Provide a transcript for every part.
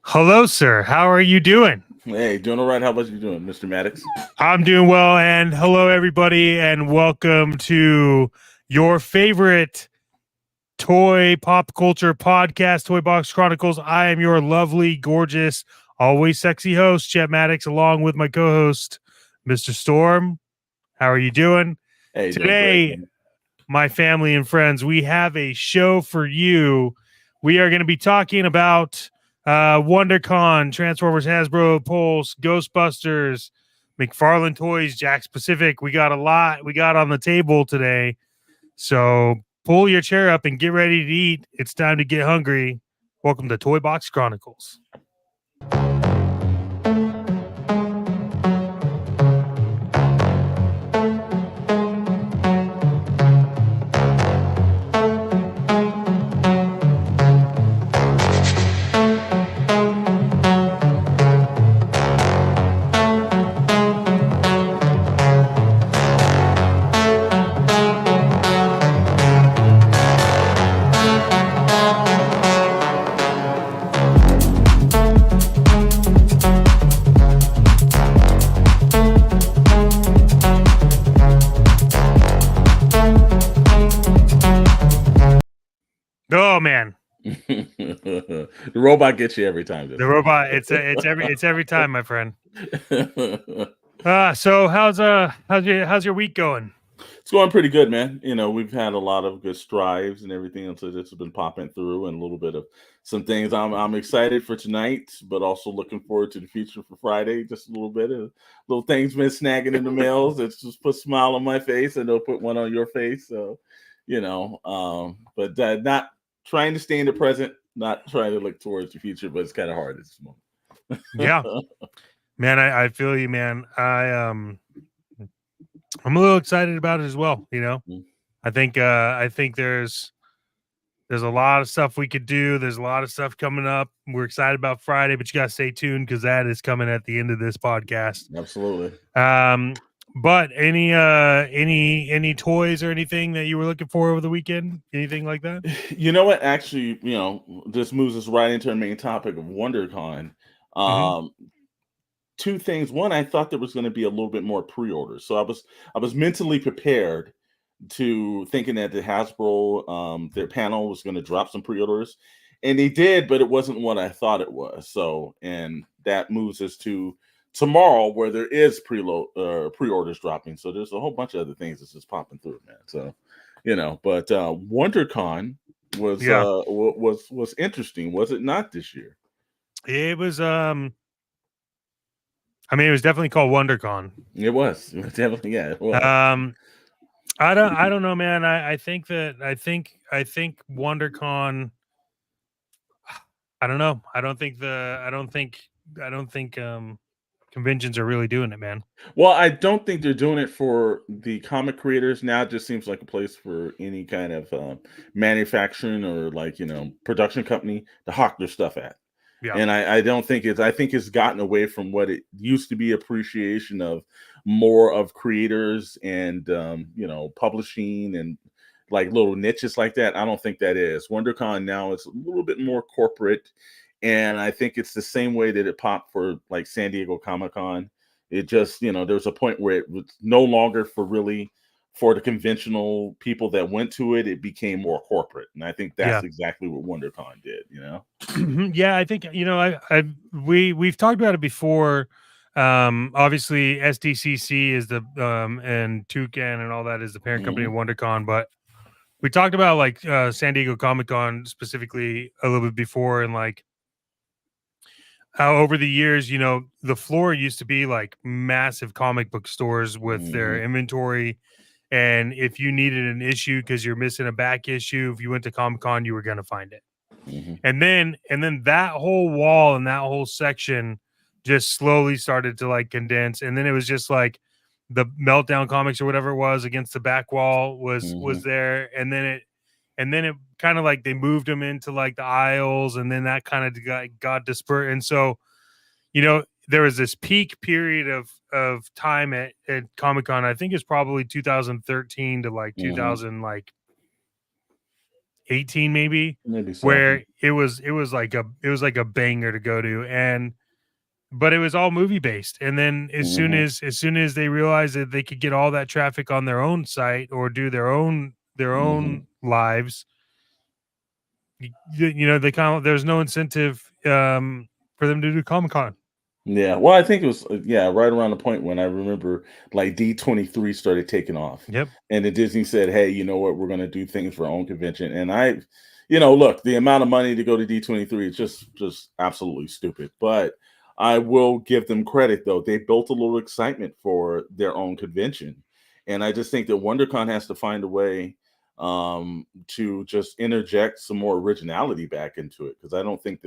Hello, sir. How are you doing? Hey, doing all right. How about you doing, Mr. Maddox? I'm doing well, and hello, everybody, and welcome to your favorite toy pop culture podcast, Toy Box Chronicles. I am your lovely, gorgeous, always sexy host, Chet Maddox, along with my co-host, Mr. Storm. How are you doing? Hey, doing Today, great, my family and friends, we have a show for you. We are going to be talking about Wondercon, Transformers, Hasbro, Pulse, Ghostbusters, McFarlane Toys, Jack's Pacific. We got a lot we got on the table today. So pull your chair up and get ready to eat. It's time to get hungry. Welcome to Toy Box Chronicles. Oh man, the robot gets you every time. the robot. It's every time, my friend. So how's your week going? It's going pretty good, man. You know, we've had a lot of good strives and everything else that's been popping through, and a little bit of some things. I'm excited for tonight, but also looking forward to the future for Friday. Just a little bit of little things been snagging in the mails. It's just put a smile on my face, and they'll put one on your face. So, but not trying to stay in the present, not trying to look towards the future, but it's kind of hard at this moment. Yeah, man, I feel you, man. I'm a little excited about it as well. You know, I think there's a lot of stuff we could do. There's a lot of stuff coming up. We're excited about Friday, but you gotta stay tuned because that is coming at the end of this podcast. Absolutely. But any toys or anything that you were looking for over the weekend? Anything like that? You know what? Actually, this moves us right into our main topic of WonderCon. Two things. One, I thought there was going to be a little bit more pre-orders, so I was mentally prepared to thinking that the Hasbro their panel was going to drop some pre-orders, and they did, but it wasn't what I thought it was. So, and that moves us to tomorrow, where there is pre-orders dropping. So there's a whole bunch of other things that's just popping through, man. So, but WonderCon was interesting, was it not this year? It was I mean, it was definitely called WonderCon. It was definitely, yeah. It was. I don't know, man. I think WonderCon. I don't know. I don't think conventions are really doing it, man. Well, I don't think they're doing it for the comic creators now. It just seems like a place for any kind of manufacturing or production company to hawk their stuff at. Yeah. And I don't think I think it's gotten away from what it used to be, appreciation of more of creators and publishing and like little niches like that. I don't think that is. WonderCon now is a little bit more corporate, and I think it's the same way that it popped for like San Diego Comic-Con. It just, there's a point where it was no longer for the conventional people that went to it. It became more corporate, and I think that's exactly what WonderCon did. Yeah, I think we've talked about it before. Obviously, SDCC is the and Toucan and all that is the parent company of WonderCon, but we talked about like San Diego Comic-Con specifically a little bit before, and like how over the years, the floor used to be like massive comic book stores with their inventory. And if you needed an issue because you're missing a back issue, if you went to Comic-Con, you were going to find it. And then that whole wall and that whole section just slowly started to like condense. And then it was just like the Meltdown Comics or whatever it was against the back wall was there. And then it kind of like they moved them into like the aisles, and then that kind of got dispersed. And so, there was this peak period of time at Comic-Con. I think it's probably 2013 to like 2000 like 18 maybe, Maybe so. where it was like a banger to go to, and but it was all movie based. And then as soon as they realized that they could get all that traffic on their own site or do their own lives, they there's no incentive for them to do Comic-Con. Yeah, well, I think it was right around the point when I remember like D23 started taking off, Yep. and then Disney said, "Hey, you know what? We're going to do things for our own convention." And look, the amount of money to go to D23 is just absolutely stupid. But I will give them credit though; they built a little excitement for their own convention, and I just think that WonderCon has to find a way to just interject some more originality back into it, because I don't think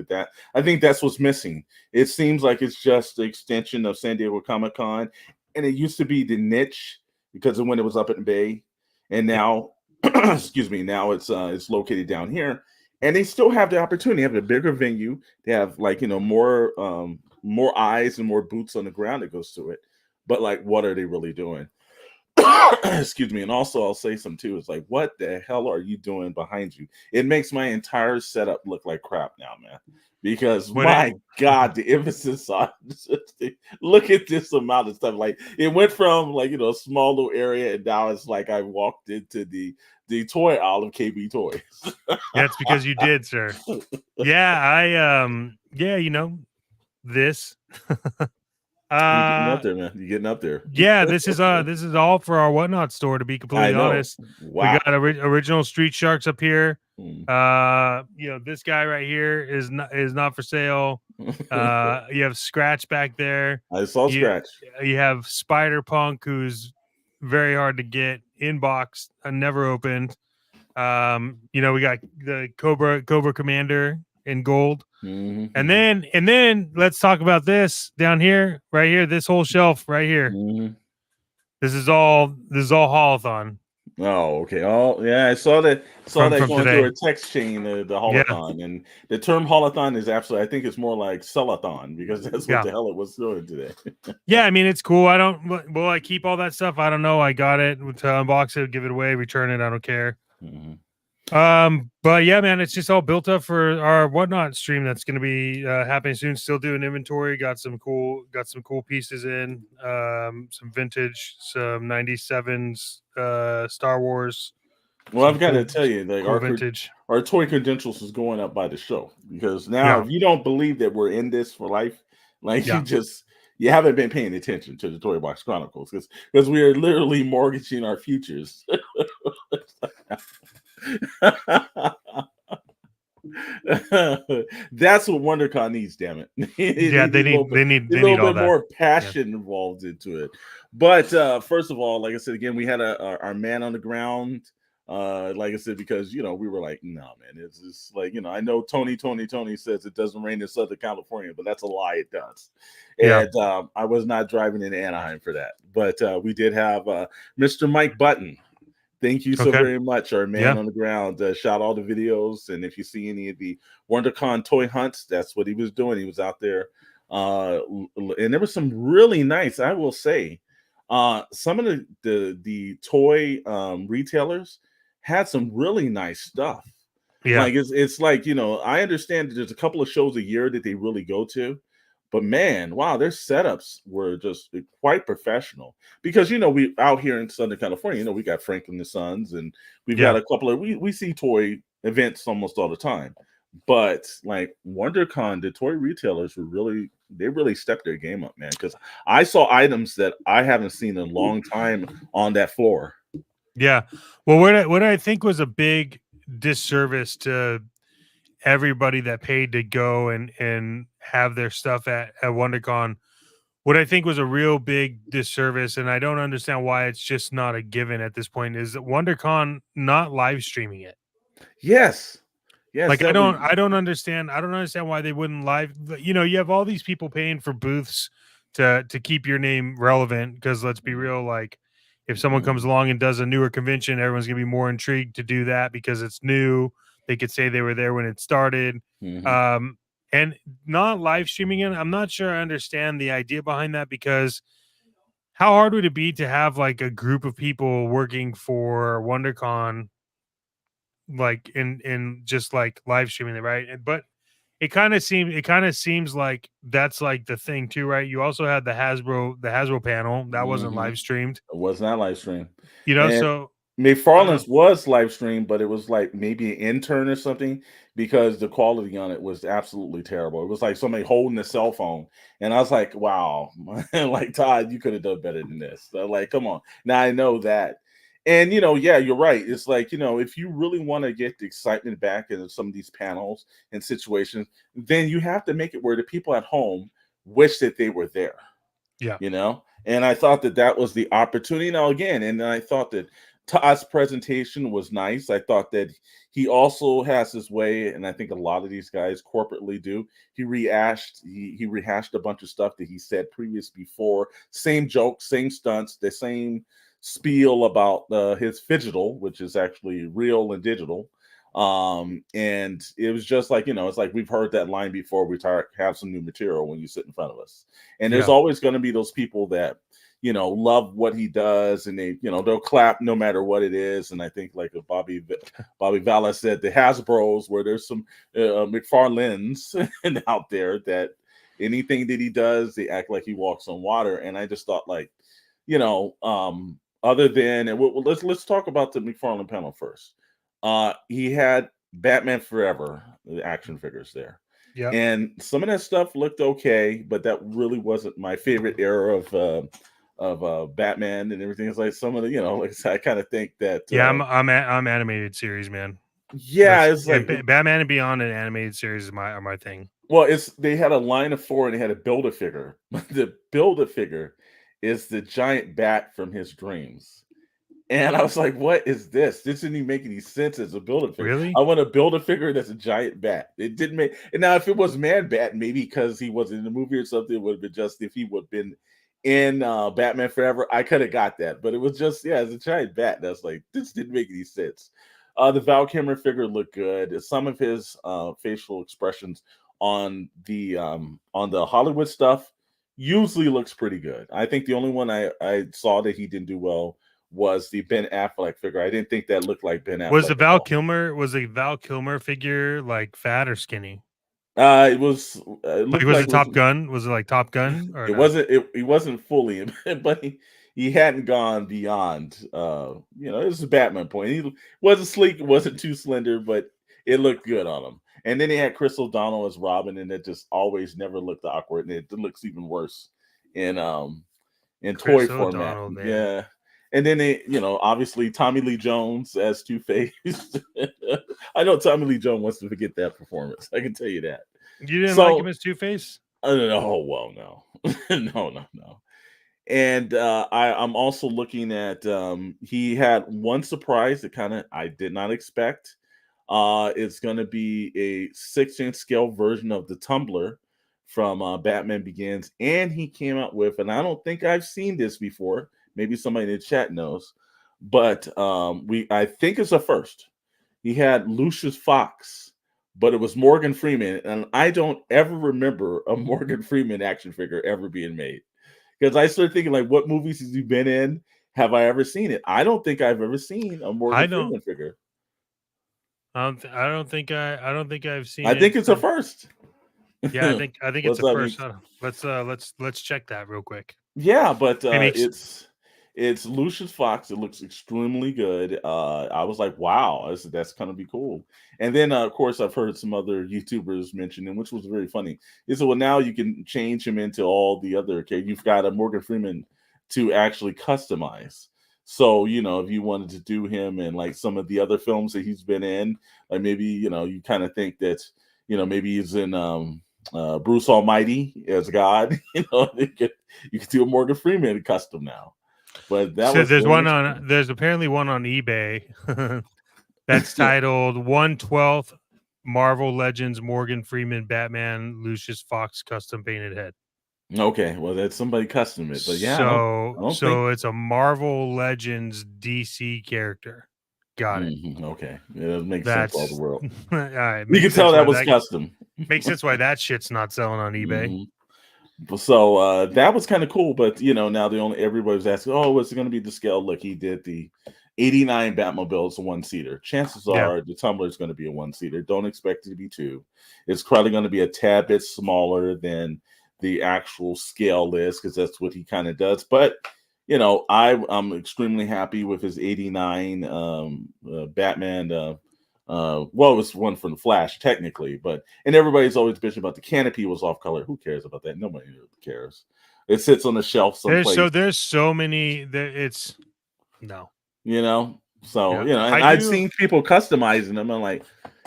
I think that's what's missing. It seems like it's just the extension of San Diego Comic-Con, and it used to be the niche because of when it was up in the Bay, and now, excuse me, now it's located down here, and they still have the opportunity. They have a bigger venue. They have more eyes and more boots on the ground that goes to it. But like, what are they really doing? Excuse me. And also, I'll say some too. It's like, what the hell are you doing behind you? It makes my entire setup look like crap now, man. Because my God, the emphasis on look at this amount of stuff. Like, it went from a small little area, and now it's like I walked into the toy aisle of KB Toys. That's because you did, sir. Yeah, this. You're getting up there, man. You're getting up there. Yeah, this is all for our Whatnot store, to be completely honest. Wow. We got original Street Sharks up here. This guy right here is not for sale. You have Scratch back there. I saw Scratch. You have Spider Punk, who's very hard to get, inbox, never opened. We got the Cobra Commander in gold. And then let's talk about this down here, right here, this whole shelf right here. This is all Holothon. Oh, okay. Oh, yeah. I saw that going today through a text chain, the Holothon, and the term Holothon is absolutely, I think it's more like Cellathon, because that's what the hell it was doing today. Yeah, I mean, it's cool. Will I keep all that stuff? I don't know. I got it to unbox it, give it away, return it. I don't care. But yeah, man, it's just all built up for our Whatnot stream that's going to be happening soon. Still doing inventory. Got some cool pieces in. Some vintage, some 97s, Star Wars. Well, I've got to tell you, like, our toy credentials is going up by the show, because now if you don't believe that we're in this for life, like, you haven't been paying attention to the Toy Box Chronicles, because we are literally mortgaging our futures. That's what WonderCon needs, damn it. They need a little bit more passion involved into it. But first of all, like I said, again, we had our man on the ground. Like I said, because we were like, no, man, it's just like, I know Tony says it doesn't rain in Southern California, but that's a lie, it does. And I was not driving into Anaheim for that. But we did have Mr. Mike Button. Thank you so very much, our man on the ground. Shot all the videos, and if you see any of the WonderCon toy hunts, that's what he was doing. He was out there, and there was some really nice, I will say, some of the toy retailers had some really nice stuff. Yeah, like it's like, I understand that there's a couple of shows a year that they really go to. But man, wow, their setups were just quite professional, because we out here in Southern California, we got Franklin and Sons, and we've got a couple of we see toy events almost all the time. But like WonderCon, the toy retailers really stepped their game up, man, because I saw items that I haven't seen in a long time on that floor. Yeah, well, what I think was a big disservice to everybody that paid to go and have their stuff at WonderCon, what I think was a real big disservice, and I don't understand why it's just not a given at this point, is that WonderCon not live streaming it. Yes. Like, I don't understand why they wouldn't live. You have all these people paying for booths to keep your name relevant, because let's be real, like, if someone comes along and does a newer convention, everyone's gonna be more intrigued to do that because it's new. They could say they were there when it started. And not live streaming it, I'm not sure I understand the idea behind that, because how hard would it be to have like a group of people working for WonderCon like in just like live streaming it, right? But it kind of seems like that's like the thing too, right? You also had the Hasbro panel that wasn't Mhm. live streamed, It was not live stream. And so McFarlane's was live streamed, but it was like maybe an intern or something because the quality on it was absolutely terrible. It was like somebody holding a cell phone. And I was like, wow, like Todd, you could have done better than this. So, like, come on. Now I know that. And yeah, you're right. It's like, if you really want to get the excitement back in some of these panels and situations, then you have to make it where the people at home wish that they were there. yeah. And I thought that that was the opportunity. Now again, and I thought that Todd's presentation was nice. I thought that he also has his way, and I think a lot of these guys corporately do. He rehashed a bunch of stuff that he said previous before. Same jokes, same stunts, the same spiel about his phygital, which is actually real and digital. And it was just like, it's like we've heard that line before. We have some new material when you sit in front of us. And there's Yeah. always going to be those people that love what he does, and they they'll clap no matter what it is. And I think like Bobby Valla said, the Hasbros, where there's some McFarlanes out there that anything that he does, they act like he walks on water. And I just thought like, other than, and let's talk about the McFarlane panel first. He had Batman Forever, the action figures there. Yeah. And some of that stuff looked okay, but that really wasn't my favorite era of Batman and everything. It's like some of the, like I said, I kind of think that Yeah, I'm animated series, man. yeah, it's like Batman and Beyond and animated series are my thing. Well, they had a line of 4 and they had a Build-A-Figure. The Build-A-Figure is the giant bat from his dreams. And I was like, what is this? This didn't even make any sense as a Build-A-Figure. Really? I want to build a figure that's a giant bat. It didn't make. And now if it was Man Bat, maybe because he wasn't in the movie or something, it would have been just if he would have been in Batman Forever, I could have got that. But it was just, as a giant bat. That's like, this didn't make any sense. The Val Kilmer figure looked good. Some of his facial expressions on the Hollywood stuff usually looks pretty good. I think the only one I saw that he didn't do well was the Ben Affleck figure. I didn't think that looked like Ben Affleck. Was the Val Kilmer figure like fat or skinny? It was. It like, was it Top Gun? Was it like Top Gun? Or it wasn't. He wasn't fully, but he hadn't gone beyond. It was a Batman point. He wasn't sleek, wasn't too slender, but it looked good on him. And then they had Chris O'Donnell as Robin, and it just always never looked awkward, and it looks even worse in toy format. Yeah. And then they, obviously Tommy Lee Jones as Two-Face. I know Tommy Lee Jones wants to forget that performance. I can tell you that. You didn't like him as Two-Face? Oh, well, no. no. And I'm also looking at, he had one surprise that I did not expect. It's going to be a 6-inch scale version of the Tumbler from Batman Begins. And he came out with, and I don't think I've seen this before, maybe somebody in the chat knows, but I think it's a first. He had Lucius Fox, but it was Morgan Freeman, and I don't ever remember a Morgan Freeman action figure ever being made. Because I started thinking, like, what movies has he been in? Have I ever seen it? I don't think I've ever seen a Morgan Freeman figure. I don't think I've seen. I think it's a first. Yeah, I think it's a first. Let's check that real quick. Yeah, but it's Lucius Fox. It looks extremely good. I was like, wow, that's gonna be cool. And then of course I've heard some other YouTubers mentioning, which was very funny. He said, well, now you can change him into all the other characters. You've got a Morgan Freeman to actually customize. So, if you wanted to do him in like some of the other films that he's been in, like maybe, you kind of think that, maybe he's in Bruce Almighty as God, you could do a Morgan Freeman custom now. But there's apparently one on eBay that's titled 1/12 Marvel Legends Morgan Freeman Batman Lucius Fox custom painted head. Okay, well, that's somebody custom it, but yeah. So it's a Marvel Legends DC character. Got it. Okay, yeah, that makes sense all the world. All right, you can tell that was custom. Makes sense why that shit's not selling on eBay. So that was kind of cool, but now everybody was asking, oh, what's it going to be the scale? Look, he did the '89 Batmobile is a one-seater. Chances Yeah. are the Tumbler is going to be a one-seater. Don't expect it to be two. It's probably going to be a tad bit smaller than the actual scale is, because that's what he kind of does. But I'm extremely happy with his '89 Batman. Well, it was one from the Flash technically, and everybody's always bitching about the canopy was off color. Who cares about that? Nobody cares. It sits on the shelf someplace. There's so many that it's no. So and I've seen people customizing them. I'm like,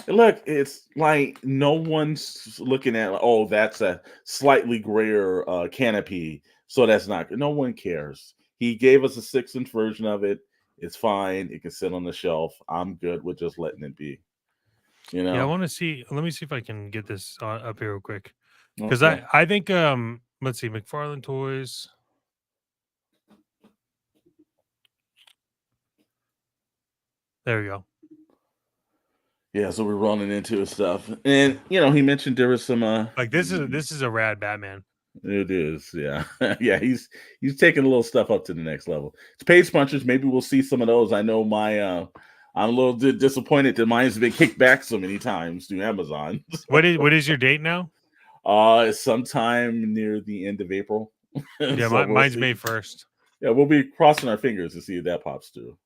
look, it's like no one's looking at, oh, that's a slightly grayer canopy, so that's not. No one cares. He gave us a 6-inch version of it. It's fine. It can sit on the shelf. I'm good with just letting it be. Yeah, I want to see. Let me see if I can get this up here real quick, because Okay. I think let's see, McFarlane Toys. There we go. Yeah, so we're running into his stuff, and he mentioned there was some like this is a rad Batman. It is, yeah. Yeah, he's taking a little stuff up to the next level. It's page punchers. Maybe we'll see some of those. I know I'm a little disappointed that mine's been kicked back so many times through Amazon. So, what is your date now? It's sometime near the end of April. Yeah, so mine's May 1st. Yeah, we'll be crossing our fingers to see if that pops through.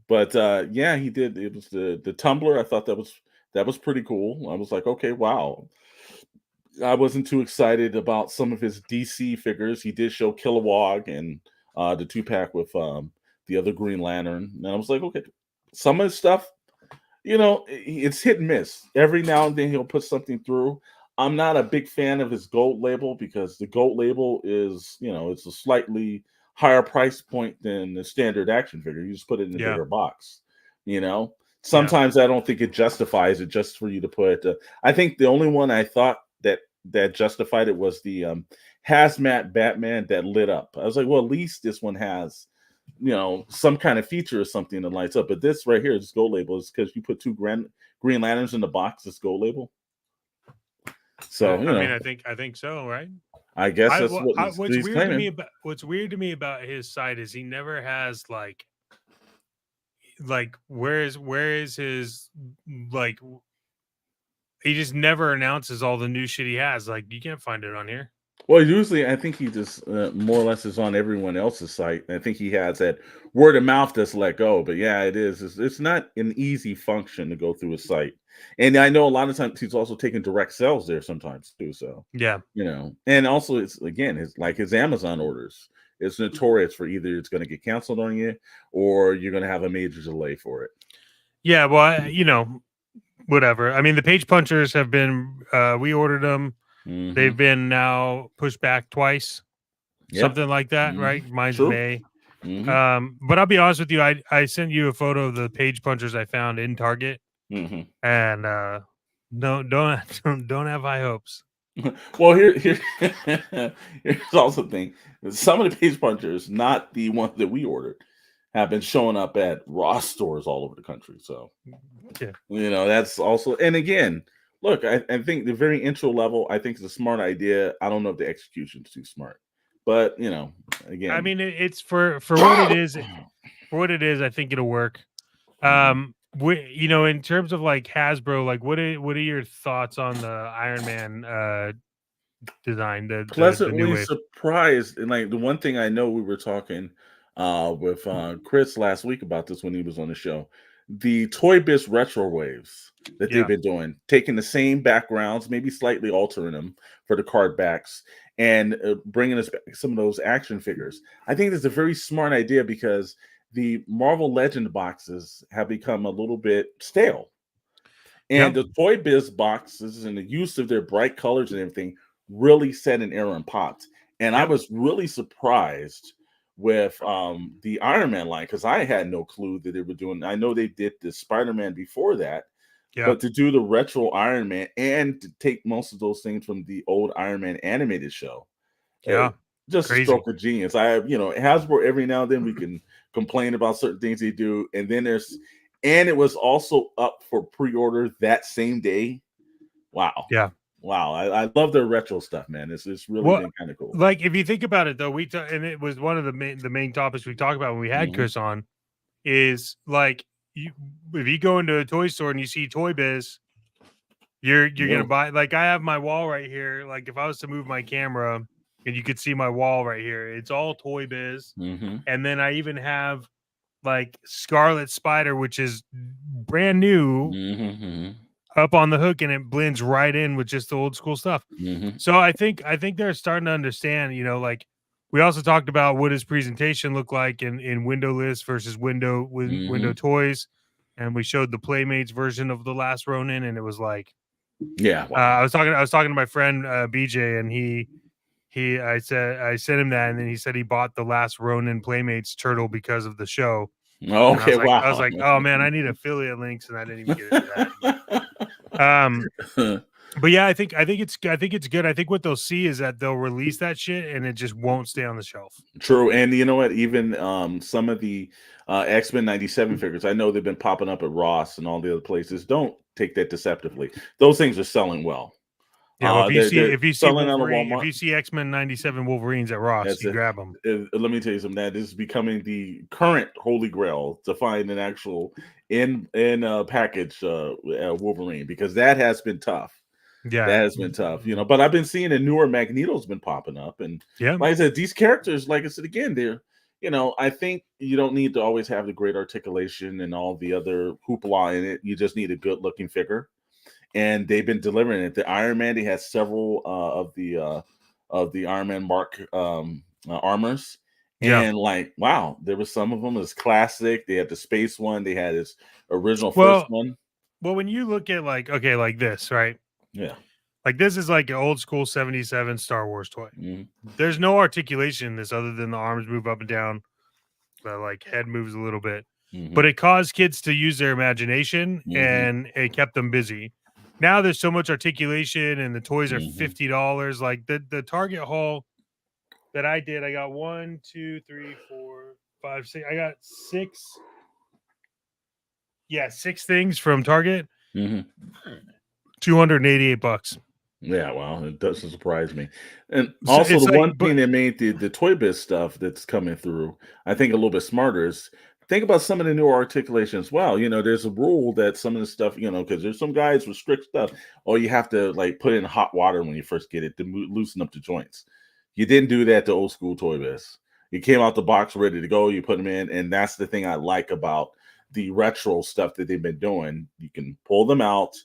But yeah, he did. It was the Tumbler. I thought that was pretty cool. I was like, okay, wow. I wasn't too excited about some of his DC figures. He did show Kilowog and the 2-pack with the other Green Lantern. And I was like, okay, some of his stuff, it's hit and miss. Every now and then he'll put something through. I'm not a big fan of his gold label, because the gold label is, it's a slightly higher price point than the standard action figure. You just put it in a bigger box, Sometimes I don't think it justifies it just for you to put. I think the only one I thought that justified it was the hazmat Batman that lit up. I was like, well, at least this one has, some kind of feature or something that lights up. But this right here, this gold label, is because you put 2 Green Lanterns in the box. This gold label. So I think so, right? I guess that's what's weird claiming. to me about what's weird to me about his site is he never has like where is his like. He just never announces all the new shit he has. Like, you can't find it on here. Well, usually I think he just more or less is on everyone else's site. I think he has that word of mouth that's let go. But yeah, it is. It's not an easy function to go through his site. And I know a lot of times he's also taking direct sales there sometimes too. So yeah, and also it's his Amazon orders. It's notorious for either it's going to get canceled on you or you're going to have a major delay for it. Yeah, well, whatever. I mean, the page punchers have been we ordered them. Mm-hmm. They've been now pushed back twice. Yep. Something like that, mm-hmm. Right? Mine's True. May. Mm-hmm. But I'll be honest with you, I sent you a photo of the page punchers I found in Target. Mm-hmm. And don't have high hopes. Well, here's also the thing. Some of the page punchers, not the ones that we ordered, have been showing up at Ross stores all over the country. So, yeah. That's also, and again, look, I think the very intro level, I think is a smart idea. I don't know if the execution is too smart, but again, I mean, it's for what it is. For what it is, I think it'll work. In terms of like Hasbro, like what are your thoughts on the Iron Man design? Pleasantly surprised, and like the one thing I know, we were talking with Chris last week about this when he was on the show. The Toy Biz retro waves that they've been doing, taking the same backgrounds, maybe slightly altering them for the card backs, and bringing us back some of those action figures. I think that's a very smart idea because the Marvel Legend boxes have become a little bit stale. And the Toy Biz boxes and the use of their bright colors and everything really set an era and popped. And I was really surprised with the Iron Man line, because I had no clue that they were doing. I know they did the Spider-Man before that, but to do the retro Iron Man and to take most of those things from the old Iron Man animated show, just crazy. A stroke of genius. Hasbro, every now and then we can complain about certain things they do, and then it was also up for pre-order that same day. Wow. Yeah. Wow, I love their retro stuff, man. It's really been kind of cool. Like if you think about it, though, and it was one of the main topics we talked about when we had Chris on. is like if you go into a toy store and you see Toy Biz, you're gonna buy. Like I have my wall right here. Like if I was to move my camera and you could see my wall right here, it's all Toy Biz. And then I even have like Scarlet Spider, which is brand new, up on the hook, and it blends right in with just the old school stuff. So I think they're starting to understand, like we also talked about what his presentation looked like in windowless versus window toys. And we showed the Playmates version of the Last Ronin, and it was like, wow. I was talking to my friend BJ, and I sent him that, and then he said he bought the Last Ronin Playmates turtle because of the show. Okay, I was like, oh man, I need affiliate links, and I didn't even get into that. But yeah, I think it's good. I think what they'll see is that they'll release that shit, and it just won't stay on the shelf. True, and you know what? Even some of the X-Men '97 figures, I know they've been popping up at Ross and all the other places. Don't take that deceptively; those things are selling well. Yeah, well, if you see Wolverine, if you see X-Men '97 Wolverines at Ross, you grab them. Let me tell you something. That is becoming the current holy grail to find an actual in package Wolverine, because that has been tough. Yeah, that has been tough, but I've been seeing a newer Magneto's been popping up, and yeah, like I said, these characters, like I said again, they're, I think you don't need to always have the great articulation and all the other hoopla in it. You just need a good looking figure, and they've been delivering it. The Iron Man, they had several of the Iron Man Mark armors, and like, wow, there was some of them as classic. They had the space one, they had his original first one. Well, when you look at like this, right? Yeah. Like this is like an old school 77 Star Wars toy. There's no articulation in this other than the arms move up and down. The like head moves a little bit. But it caused kids to use their imagination, and it kept them busy. Now there's so much articulation, and the toys are $50. Like the Target haul that I did, I got 1, 2, 3, 4, 5, 6. I got 6. Yeah, 6 things from Target. $288. Yeah, well, it doesn't surprise me. And also the one thing that made the Toy Biz stuff that's coming through, I think a little bit smarter, is think about some of the new articulation as well. There's a rule that some of the stuff, because there's some guys with strict stuff. Oh, you have to like put in hot water when you first get it to loosen up the joints. You didn't do that to old school Toy Biz. You came out the box ready to go. You put them in, and that's the thing I like about the retro stuff that they've been doing. You can pull them out.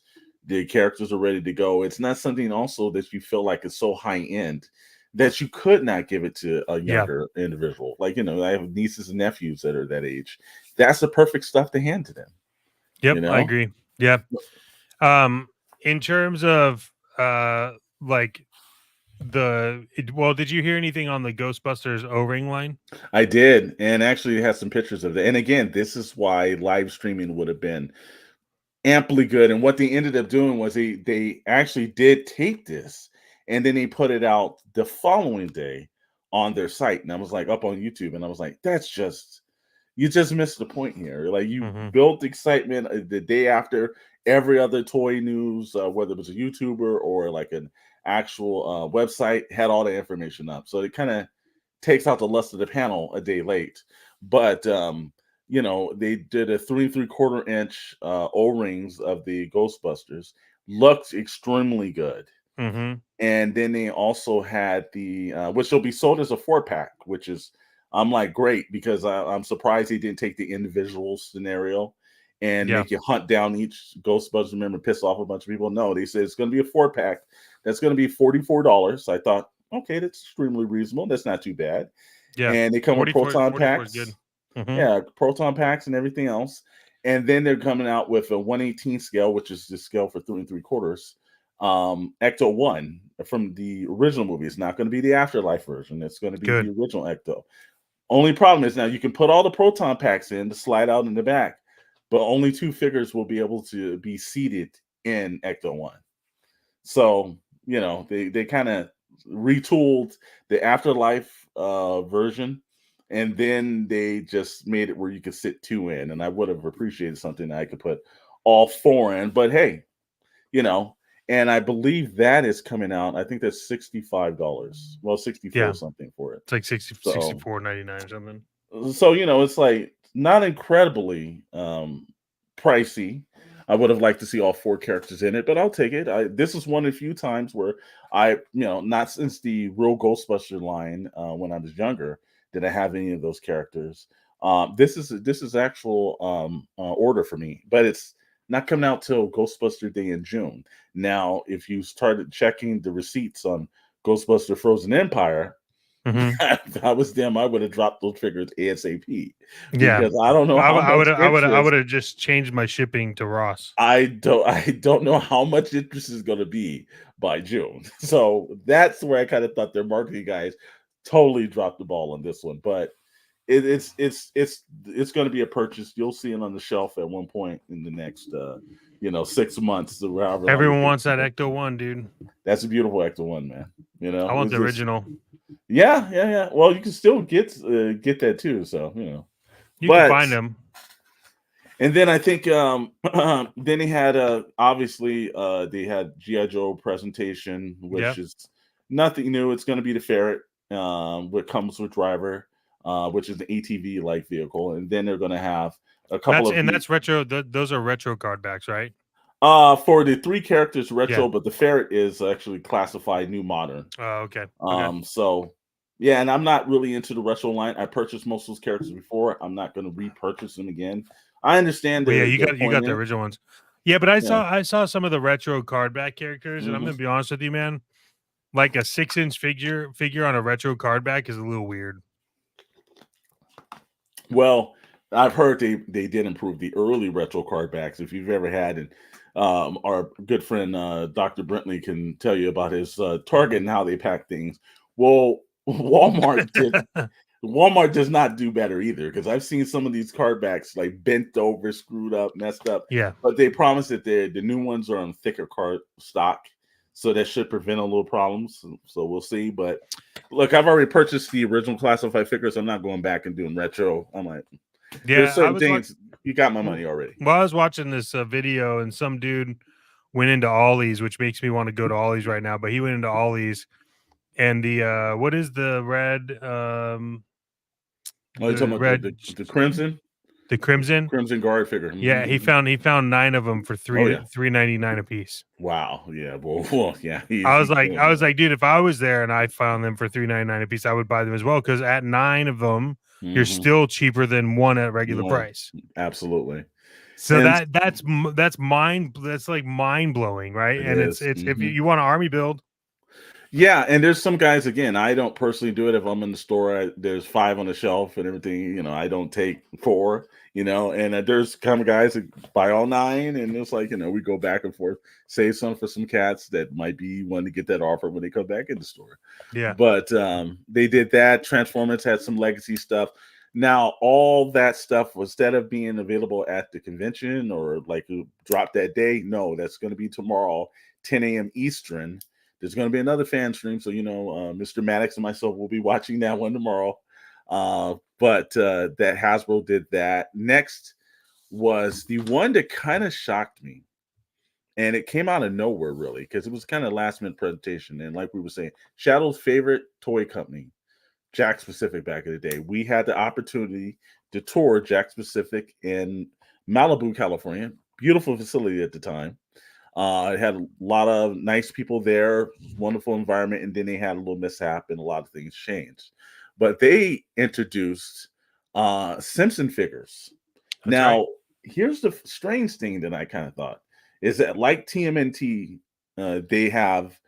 The characters are ready to go. It's not something also that you feel like is so high end that you could not give it to a younger individual. Like, I have nieces and nephews that are that age. That's the perfect stuff to hand to them. Yep, I agree. Yeah. In terms of like did you hear anything on the Ghostbusters O-ring line? I did, and actually has some pictures of that. And again, this is why live streaming would have been amply good. And what they ended up doing was they actually did tape this, and then they put it out the following day on their site. And I was like, up on YouTube, and I was like, you just missed the point here. Like, you built excitement the day after every other toy news, whether it was a YouTuber or like an actual website, had all the information up. So it kind of takes out the lust of the panel a day late. But they did a 3 3/4 inch O-rings of the Ghostbusters. Looked extremely good. And then they also had the which will be sold as a 4-pack, which is, I'm like, great, because I'm surprised he didn't take the individual scenario and make you hunt down each Ghostbusters member, piss off a bunch of people. No, they said it's going to be a 4-pack. That's going to be $44. So I thought, okay, that's extremely reasonable. That's not too bad. Yeah, and they come with proton packs. Good. Yeah, proton packs and everything else. And then they're coming out with a 1/18 scale, which is the scale for 3 3/4. Ecto-1 from the original movie. It's not going to be the Afterlife version. It's going to be the original Ecto. Only problem is now you can put all the proton packs in to slide out in the back, but only 2 figures will be able to be seated in Ecto-1. So, they kind of retooled the Afterlife version, and then they just made it where you could sit 2 in. And I would have appreciated something that I could put all 4 in, but hey, and I believe that is coming out. I think that's $65. Well, 64 something for it. It's like $64.99 or something. So, it's like, not incredibly pricey. I would have liked to see all 4 characters in it, but I'll take it. This is one of the few times where not since the real Ghostbuster line when I was younger, did I have any of those characters. This is actual order for me, but it's not coming out till Ghostbuster Day in June. Now, if you started checking the receipts on Ghostbuster Frozen Empire, if I was them, I would have dropped those figures ASAP. Yeah, Because I don't know how much I would interest. have just changed my shipping to Ross. I don't know how much interest is going to be by June. So that's where I kind of thought their marketing guys totally dropped the ball on this one. But it's going to be a purchase. You'll see it on the shelf at one point in the next 6 months. Everyone wants that Ecto-1, dude. That's a beautiful Ecto-1, man. I want the original. Yeah. Well, you can still get that too. So you can find them. And then I think then they had obviously they had G.I. Joe presentation, which is nothing new. It's going to be the Ferret, what comes with Driver, which is the ATV like vehicle, and then they're going to have a couple that's retro. Those are retro card backs, right? For the 3 characters retro, but the Ferret is actually classified new modern. Oh, okay. So yeah, and I'm not really into the retro line. I purchased most of those characters before. I'm not going to repurchase them again. I understand. You got the original ones. Yeah, but I saw some of the retro card back characters, and I'm gonna be honest with you, man. Like a 6-inch figure on a retro card back is a little weird. Well, I've heard they did improve the early retro card backs. If you've ever had it, our good friend Dr. Brentley can tell you about his Target and how they pack things. Well, Walmart does not do better either, because I've seen some of these card backs like bent over, screwed up, messed up. Yeah. But they promise that the new ones are on thicker card stock, so that should prevent a little problems. So we'll see. But look, I've already purchased the original classified figures. I'm not going back and doing retro. I'm like, there's certain things. You got my money already. Well, I was watching this video, and some dude went into Ollie's, which makes me want to go to Ollie's right now. But he went into Ollie's, and the what is the red? You're talking about the crimson? The crimson guard figure. Yeah, he found 9 of them for $3.99 a piece. Wow. Yeah. Well, yeah. I was like, dude, if I was there and I found them for $3.99 a piece, I would buy them as well, because at 9 of them, you're still cheaper than 1 at regular price. Absolutely. So that's like mind blowing, right? And it's if you want an army build. Yeah, and there's some guys, again, I don't personally do it. If I'm in the store, there's 5 on the shelf and everything, I don't take 4, and there's kind of guys that buy all 9, and it's like, we go back and forth, save some for some cats that might be wanting to get that offer when they come back in the store. Yeah. But they did that. Transformers had some legacy stuff. Now, all that stuff, instead of being available at the convention or like drop that day, no, that's going to be tomorrow, 10 a.m. Eastern. There's going to be another fan stream, so Mr. Maddox and myself will be watching that one tomorrow. But that Hasbro did that. Next was the one that kind of shocked me, and it came out of nowhere, really, because it was kind of last-minute presentation. And like we were saying, Shadow's favorite toy company, Jakks Pacific, back in the day. We had the opportunity to tour Jakks Pacific in Malibu, California. Beautiful facility at the time. It had a lot of nice people there, wonderful environment, and then they had a little mishap and a lot of things changed. But they introduced Simpson figures. Here's the strange thing that I kind of thought is that, like TMNT, they have,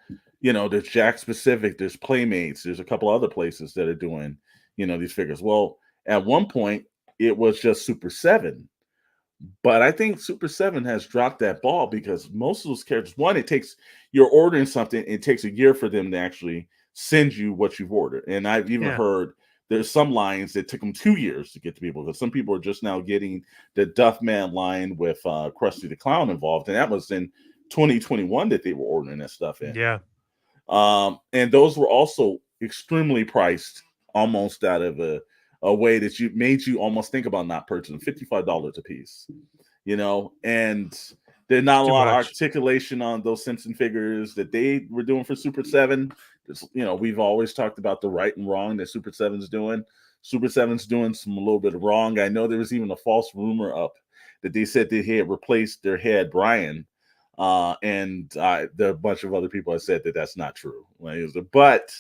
there's Jakks Pacific, there's Playmates, there's a couple other places that are doing, these figures. Well, at one point, it was just Super 7. But I think Super 7 has dropped that ball, because most of those characters, one, you're ordering something, it takes a year for them to actually send you what you've ordered. And I've even heard there's some lines that took them 2 years to get to people, because some people are just now getting the Duffman line with Krusty the Clown involved. And that was in 2021 that they were ordering that stuff in. Yeah. And those were also extremely priced, almost out of a way that made you almost think about not purchasing. $55 a piece, and there's not a lot of articulation on those Simpson figures that they were doing for Super 7. We've always talked about the right and wrong that Super 7's doing. Super 7's doing some a little bit wrong. I know there was even a false rumor up that they said they had replaced their head Brian, and there are a bunch of other people have said that that's not true. But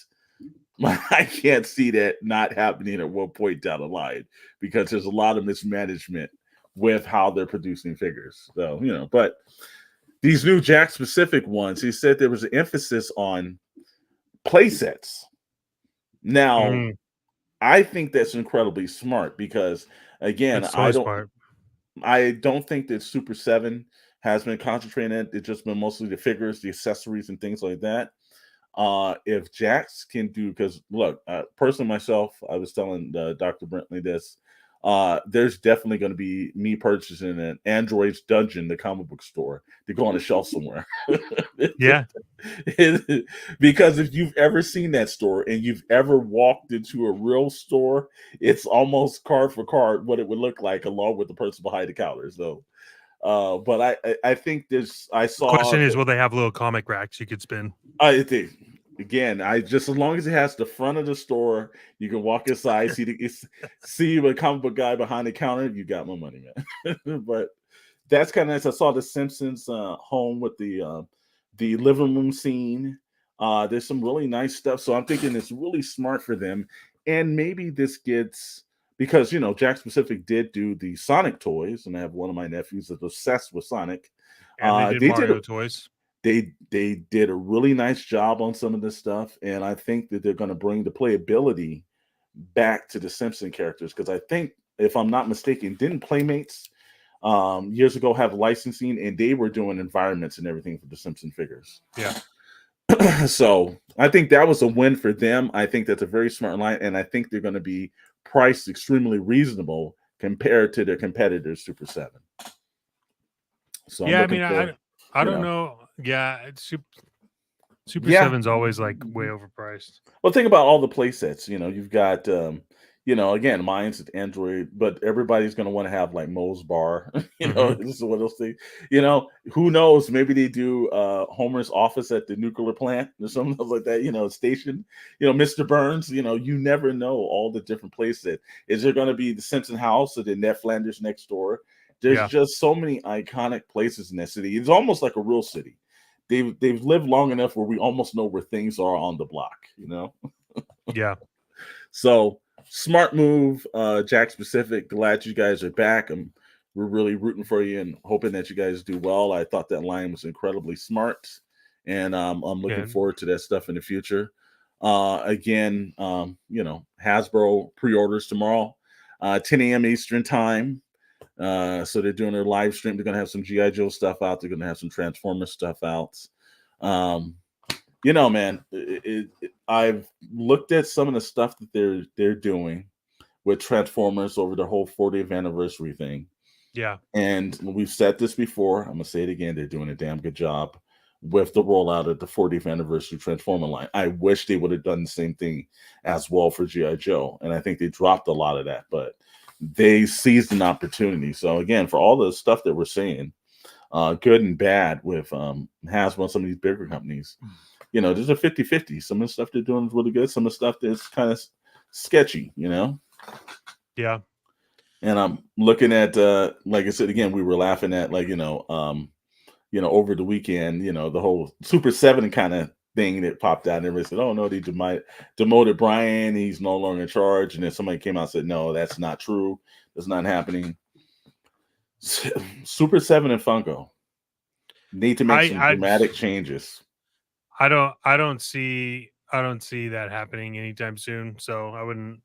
I can't see that not happening at one point down the line because there's a lot of mismanagement with how they're producing figures. So, but these new Jack specific ones, he said there was an emphasis on play sets. Now, I think that's incredibly smart because, again, smart. I don't think that Super 7 has been concentrating on it. It's just been mostly the figures, the accessories, and things like that. If Jax can do, because look, personally myself, I was telling Dr. Brentley this. There's definitely going to be me purchasing an Android's Dungeon, the comic book store, to go on a shelf somewhere. Yeah. Because if you've ever seen that store and you've ever walked into a real store, it's almost card for card what it would look like along with the person behind the counter. So, but I think I saw. The question is, will they have little comic racks you could spin? I think. Again, just as long as it has the front of the store, you can walk inside, see a comic book guy behind the counter. You got my money, man. But that's kind of nice. I saw the Simpsons home with the living room scene. There's some really nice stuff. So I'm thinking it's really smart for them. And maybe this gets, because Jack Specific did do the Sonic toys, and I have one of my nephews that's obsessed with Sonic. And they did Mario toys. They did a really nice job on some of this stuff, and I think that they're going to bring the playability back to the Simpson characters, because I think, if I'm not mistaken, didn't Playmates years ago have licensing, and they were doing environments and everything for the Simpson figures. Yeah. So I think that was a win for them. I think that's a very smart line, and I think they're going to be priced extremely reasonable compared to their competitors, Super 7. So yeah, I don't know. Yeah, it's Super 7's always like way overpriced. Well, think about all the play sets. You've got, again, mine's at Android, but everybody's going to want to have like Moe's Bar. This is one of those things. Who knows? Maybe they do Homer's office at the nuclear plant or something like that. Station. Mr. Burns. You never know all the different play sets. Is there going to be the Simpson house or the Ned Flanders next door? There's just so many iconic places in that city. It's almost like a real city. They've lived long enough where we almost know where things are on the block, Yeah. So smart move, Jack Specific. Glad you guys are back. We're really rooting for you and hoping that you guys do well. I thought that line was incredibly smart, and I'm looking forward to that stuff in the future. Again, Hasbro pre-orders tomorrow, 10 a.m. Eastern time. So they're doing their live stream. They're going to have some G.I. Joe stuff out. They're going to have some Transformers stuff out. Man, I've looked at some of the stuff that they're doing with Transformers over the whole 40th anniversary thing. Yeah. And we've said this before. I'm going to say it again. They're doing a damn good job with the rollout of the 40th anniversary Transformer line. I wish they would have done the same thing as well for G.I. Joe. And I think they dropped a lot of that, but they seized an opportunity. So again, for all the stuff that we're seeing, good and bad with Hasbro and some of these bigger companies, there's a 50-50. Some of the stuff they're doing is really good. Some of the stuff that's kind of sketchy, Yeah. And I'm looking at, like I said, again, we were laughing at over the weekend, the whole Super 7 kind of thing that popped out, and everybody said, oh no, they demoted Brian, he's no longer in charge. And then somebody came out and said, no, that's not true, that's not happening. Super 7 and Funko need to make some dramatic changes. I don't see that happening anytime soon, so I wouldn't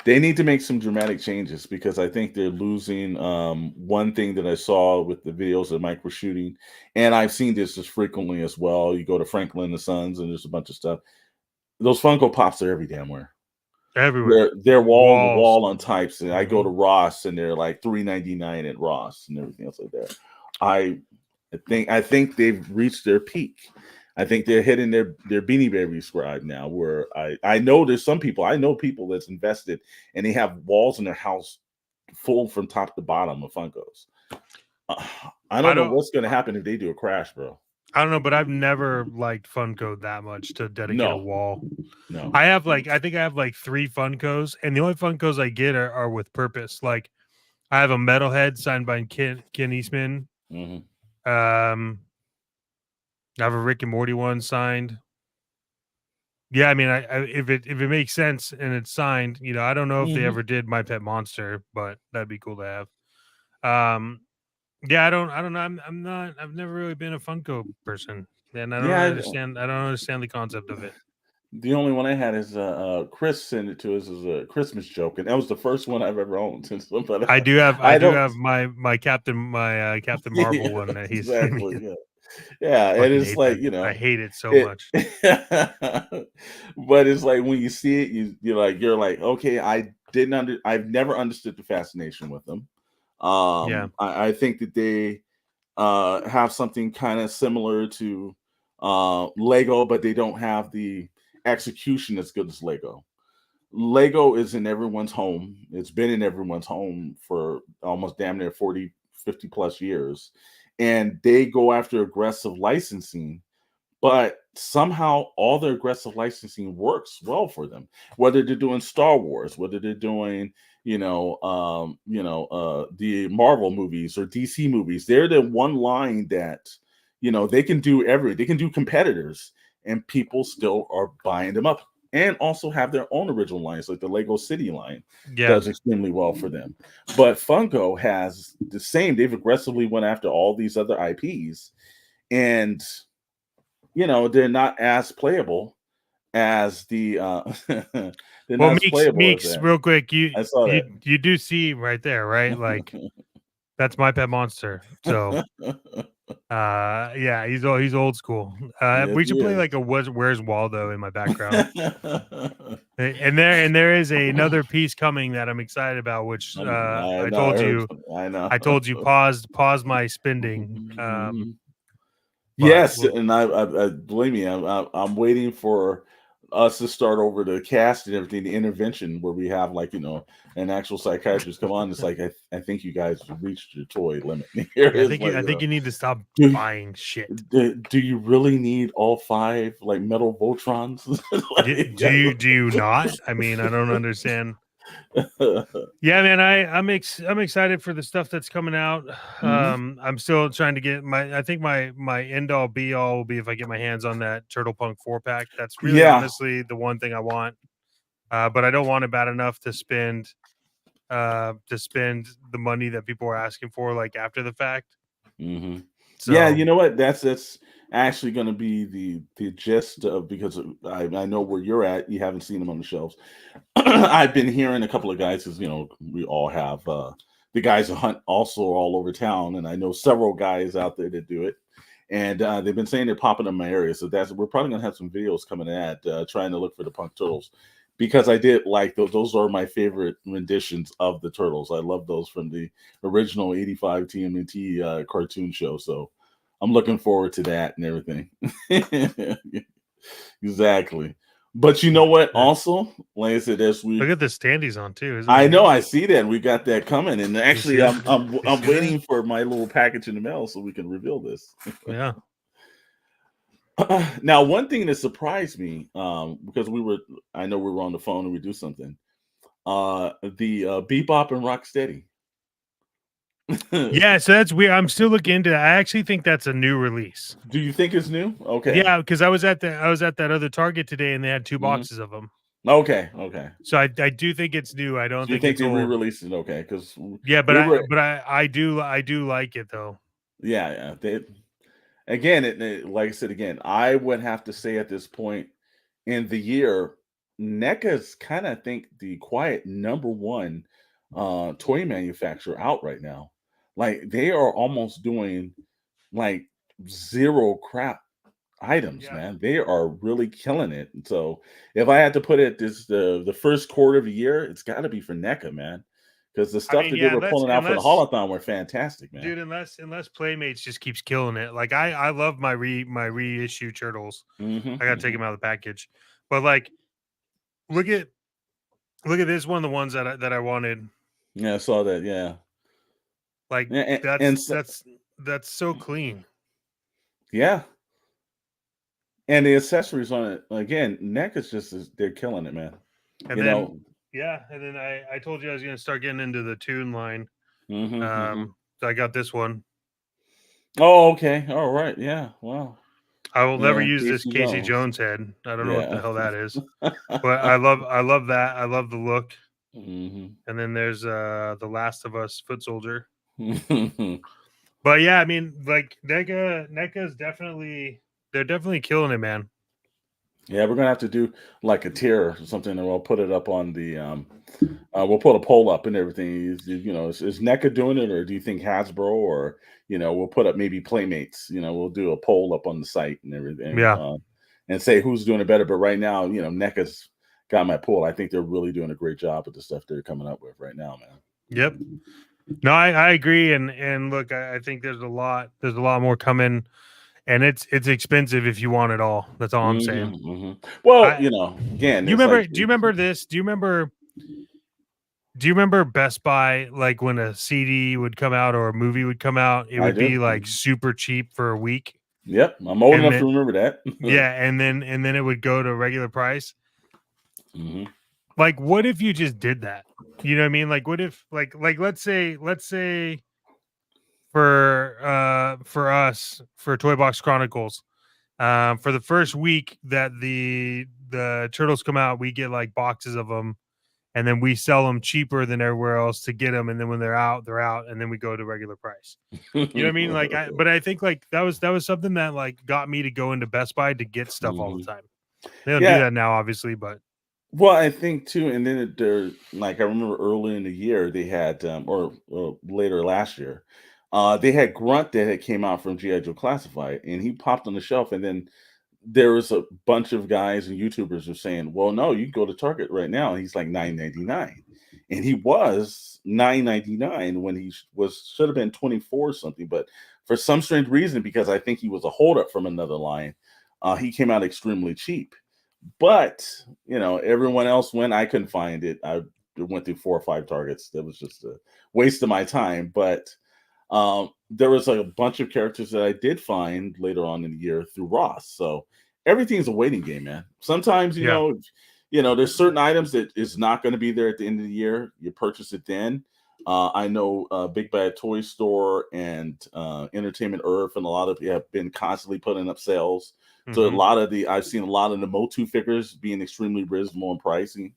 they need to make some dramatic changes, because I think they're losing one thing that I saw with the videos that Mike was shooting, and I've seen this just frequently as well. You go to Franklin and Sons, and there's a bunch of stuff. Those Funko Pops are every damn where. Everywhere. They're wall to wall on types. And I go to Ross, and they're like $3.99 at Ross and everything else like that. I think they've reached their peak. I think they're hitting their Beanie Baby scribe now, where I know there's some people, I know people that's invested, and they have walls in their house full from top to bottom of Funkos. I don't know what's going to happen if they do a crash, bro. I don't know, but I've never liked Funko that much to dedicate a No, wall. no. I think I have like 3 Funkos, and the only Funkos I get are with purpose. Like I have a Metalhead signed by Ken Eastman. Hmm. I have a Rick and Morty one signed. Yeah, I mean, if it makes sense and it's signed, I don't know if they Hmm. ever did My Pet Monster, but that'd be cool to have. Yeah, I don't know. I'm not. I've never really been a Funko person, and I don't Yeah, understand. I don't understand the concept of it. the only one I had is Chris sent it to us as a Christmas joke, and that was the first one I've ever owned. But I I do don't. have my Captain Marvel Yeah, one that he's sent me. exactly. Yeah, yeah, and Fucking it's hate like, that. I hate it so it. much. But it's like when you see it, you're like, okay, I've never understood the fascination with them. Yeah, I think that they have something kind of similar to Lego, but they don't have the execution as good as Lego. Lego is in everyone's home. It's been in everyone's home for almost damn near 40, 50 plus years. And they go after aggressive licensing, but somehow all the aggressive licensing works well for them. Whether they're doing Star Wars, whether they're doing, the Marvel movies or DC movies, they're the one line that, they can do competitors, and people still are buying them up. And also have their own original lines, like the Lego City line yeah. does extremely well for them. But Funko has the same. They've aggressively went after all these other IPs, and they're not as playable as they're Well, not as playable as Meeks, that. real quick, I saw you do see right there, right? Like that's My Pet Monster. So, that. yeah, he's old school. Yes, We he should play like is. a Where's Waldo in my background. And there is another piece coming that I'm excited about, which I I know. I told heard. you I know. pause my spending. But Yes, and I believe me, I'm waiting for us to start over the cast and everything, the intervention where we have, like, an actual psychiatrist come on. It's like, I think you guys reached your toy limit. Here yeah, is like, I think you need to stop do, buying shit. do you really need all 5 like metal Voltrons? Do you not? I mean, I don't understand. Yeah, man, I'm excited for the stuff that's coming out. Mhm. I'm still trying to get I think my end all be all will be if I get my hands on that Turtle Punk 4-pack. That's really Yeah. honestly the one thing I want. But I don't want it bad enough to spend the money that people are asking for like after the fact. Hmm. Yeah, So you know what? That's actually going to be the gist of, because I know where you're at. You haven't seen them on the shelves. I've been hearing a couple of guys, because we all have the guys who hunt also all over town, and I know several guys out there that do it. And they've been saying they're popping in my area, so we're probably gonna have some videos coming at trying to look for the punk turtles, because I did like those. Those are my favorite renditions of the turtles. I love those from the original '85 TMNT cartoon show. So I'm looking forward to that and everything. Exactly. But you know what? yeah. Also, like I said, Look at the standees on too. Isn't that I know, neat? I see that we got that coming, and You see actually, that? You I'm see that? waiting for my little package in the mail so we can reveal this. Yeah. Now, one thing that surprised me, because I know we were on the phone and we do something. The Bebop and Rocksteady. Yeah, so that's weird. I'm still looking into that. I actually think that's a new release. Do you think it's new? Okay. Yeah, because I was at that other Target today and they had 2 Hmm. boxes of them. Okay. Okay. So I do think it's new. I don't So you think think it's they old. re-released it? Okay, because Yeah, we were, I do like it though. yeah, yeah. Again, like I said, again, I would have to say at this point in the year, NECA's kind of, think, the quiet number one toy manufacturer out right now. Like, they are almost doing like zero crap items, Yeah. man. They are really killing it. And so if I had to put it this the first quarter of the year, it's got to be for NECA, man. Because the I stuff mean, that they yeah, were pulling out for the holothon were fantastic, man. dude, unless Playmates just keeps killing it. Like I love my reissue turtles. Hmm. I gotta take them out of the package. But like look at this one, the ones that I wanted. Yeah, I saw that. Yeah. Like Yeah, that's so clean. yeah. And the accessories on it, again, NEC is they're killing it, man. And You then, know. yeah, and then I told you I was going to start getting into the Toon line. Mm-hmm. So I got this one. Oh, okay. All right. Yeah. Wow. I will never Yeah. use this Casey Casey Jones. Jones head. I don't know what the Yeah. hell that is, but I love that. I love the look. Mm-hmm. And then there's the Last of Us foot soldier. But yeah, I mean, like NECA's they're definitely killing it, man. Yeah, we're gonna have to do like a tier or something, and we'll put it up on the we'll put a poll up and everything. Is NECA doing it, or do you think Hasbro, or we'll put up maybe Playmates. We'll do a poll up on the site and everything, Yeah. and say who's doing it better. But right now, NECA's got my poll. I think they're really doing a great job with the stuff they're coming up with right now, man. Yep. No, I agree, and look, I think there's a lot more coming, and it's expensive if you want it all. That's all I'm saying. Mm-hmm. Well, I, again, you it's remember? like, Do you remember this? Do you remember Best Buy, like when a CD would come out or a movie would come out, it I would be do. like super cheap for a week. Yep, I'm old And enough then, to remember that. yeah, and then it would go to regular price. Mm-hmm. Like, what if you just did that? You know what I mean? Like, what if like let's say for us, for Toy Box Chronicles, for the first week that the turtles come out, we get like boxes of them, and then we sell them cheaper than everywhere else to get them, and then when they're out, and then we go to regular price. You know what I mean? Like, but I think like that was something that like got me to go into Best Buy to get stuff all the time. They don't do Yeah. that now, obviously, but Well, I think too, and then there, like I remember early in the year they had, or later last year, they had Grunt that had came out from GI Joe Classified, and he popped on the shelf, and then there was a bunch of guys and YouTubers were saying, "Well, no, you can go to Target right now," and he's like $9.99, and he was $9.99 when he should have been 24 something, but for some strange reason, because I think he was a holdup from another line, he came out extremely cheap. But everyone else went. I couldn't find it. I went through 4 or 5 Targets. That was just a waste of my time. But there was a bunch of characters that I did find later on in the year through Ross. So everything's a waiting game, man. Sometimes yeah, there's certain items that is not going to be there at the end of the year. You purchase it then. I know Big Bad Toy Store and Entertainment Earth and a lot of have been constantly putting up sales. So I've seen a lot of the Motu figures being extremely reasonable in pricing.